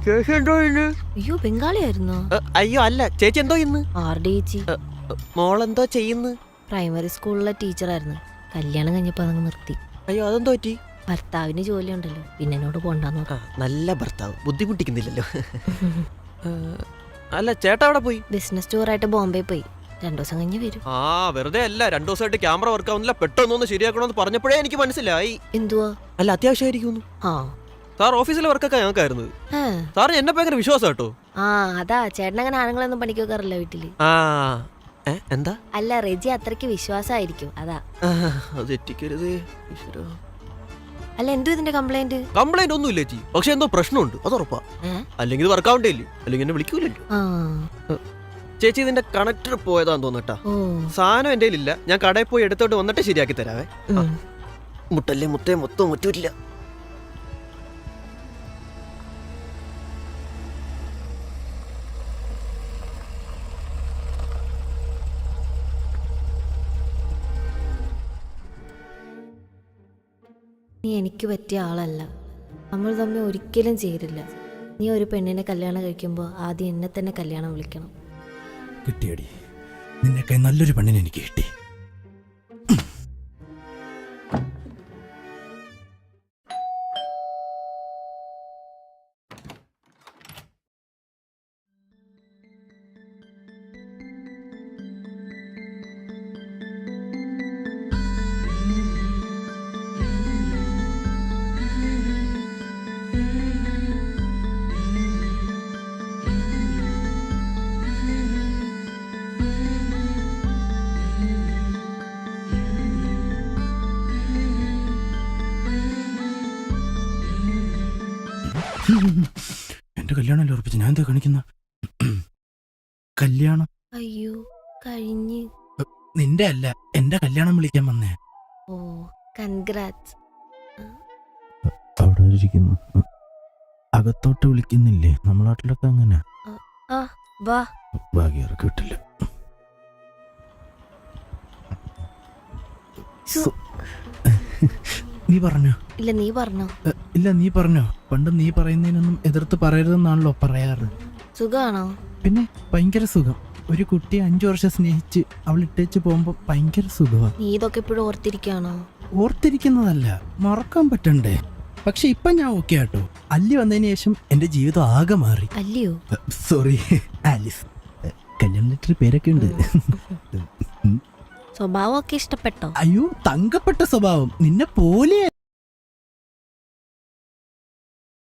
ചേച്ചി എന്തോ ഇന്ന്? അയ്യോ ബംഗാളിയായിരുന്നോ? അയ്യോ അല്ല, ചേച്ചി എന്തോ ഇന്ന്? ആരുടെ ചേച്ചി? മോളെന്തോ ചെയ്യുന്നു? പ്രൈമറി സ്കൂളിലെ ടീച്ചറായിരുന്നു. കല്യാണം കഴിഞ്ഞപ്പോ അതങ്ങ് നിർത്തി. അയ്യോ അതെന്തോ പറ്റി? ഭർത്താവിന് ജോലി ഉണ്ടല്ലോ, പിന്നെ എന്നോട് പോണ്ടാന്ന് നോക്കാം. നല്ല ഭർത്താവ്, ബുദ്ധിമുട്ടിക്കുന്നില്ലല്ലോ. അല്ല ചേട്ടാ അവിടെ പോയി? ബിസിനസ് ടൂറായിട്ട് ബോംബെ പോയി. 2 ദിവസം കഴിഞ്ഞ് വരും. വെറുതെ അല്ല, 2 ദിവസമായിട്ട് ക്യാമറ വർക്ക് ആവുന്നില്ല, പെട്ടെന്നൊന്ന് ശരിയാക്കണമെന്ന് പറഞ്ഞപ്പോഴേ എനിക്ക് മനസ്സിലായി. എന്തുവാ? അല്ല അത്യാവശ്യമായിരിക്കും. സാർ ഓഫീസിലെ വർക്കൊക്കെ ഞങ്ങൾക്കായിരുന്നു. സാറിന് എന്നെ ഭയങ്കര വിശ്വാസം കേട്ടോ. അതാ ചേട്ടനങ്ങനെ ആണുങ്ങളൊന്നും പണിക്ക് വെക്കാറില്ല വീട്ടില്. എന്താ? അല്ല റെജി അത്രയ്ക്ക് വിശ്വാസമായിരിക്കും, അതാ. തെറ്റിക്കരുതേ. അല്ല എന്തോ ഇതിന്റെ കംപ്ലൈന്റ്? കംപ്ലൈന്റ് ഒന്നും ഇല്ല ചേച്ചി, പക്ഷെ എന്തോ പ്രശ്നമുണ്ട്, അത് ഉറപ്പാ. അല്ലെങ്കിൽ വർക്ക് ആവണ്ടേ ഇല്ലേ, അല്ലെങ്കിൽ എന്നെ വിളിക്കൂലല്ലോ. ചേച്ചി ഇതിന്റെ കണക്ടർ പോയതാന്ന് തോന്നട്ടാ. സാധനം എന്റെ ഇല്ല, ഞാൻ കടയിൽ പോയി എടുത്തോട്ട് വന്നിട്ട് ശരിയാക്കി തരാവേ. മുട്ടല്ലേ മുത്തേ, മൊത്തം മുറ്റൂല്ല. നീ എനിക്ക് പറ്റിയ ആളല്ല. നമ്മൾ തമ്മിൽ ഒരിക്കലും ചേരില്ല. നീ ഒരു പെണ്ണിനെ കല്യാണം കഴിക്കുമ്പോൾ ആദ്യം എന്നെ തന്നെ കല്യാണം വിളിക്കണം. കിട്ടിയടി, നിന്നെക്കായി നല്ലൊരു പെണ്ണിനെ എനിക്ക് കിട്ടി. എന്റെ കല്യാണം ഉറപ്പിച്ച് ഞാൻ എന്താ കാണിക്കുന്ന? കല്യാണം? അയ്യോ കഴിഞ്ഞ്. നിന്റെ അല്ല, എന്റെ കല്യാണം വിളിക്കാൻ വന്നേ. ഓ കൺഗ്രാറ്റ്സ്. അവിടെ ഇരിക്കുന്നു. അകത്തോട്ട് വിളിക്കുന്നില്ലേ? നമ്മളെ നാട്ടിലൊക്കെ അങ്ങനെ. വാ. ഭാഗ്യം കിട്ടില്ല. നീ പറഞ്ഞോ? ഇല്ല നീ പറഞ്ഞോ? ഇല്ല നീ പറഞ്ഞോ. പണ്ട് നീ പറയുന്നതിനൊന്നും എതിർത്ത് പറയരുതെന്നാണല്ലോ പറയാറ്. സുഖാണോ? പിന്നെ ഭയങ്കര സുഖം. ഒരു കുട്ടിയെ 5 വർഷം സ്നേഹിച്ച് അവൾ ഇട്ടേച്ച് പോകുമ്പോ ഭയങ്കര സുഖമാണ്. നീ ഇതൊക്കെ ഇപ്പോഴും ഓർത്തിരിക്കുകയാണോ? ഓർത്തിരിക്കുന്നതല്ല, മറക്കാൻ പറ്റണ്ടേ. പക്ഷെ ഇപ്പൊ ഞാൻ ഓക്കെ ആട്ടോ. അല്ലി വന്നതിന് ശേഷം എന്റെ ജീവിതം ആകെ മാറി. അല്ലയോ? Sorry, Alice. കല്യാണ ലെറ്റർ പേരൊക്കെ ഉണ്ട്. സ്വഭാവമൊക്കെ ഇഷ്ടപ്പെട്ടോ? അയ്യോ തങ്കപ്പെട്ട സ്വഭാവം, നിന്നെ പോലെ.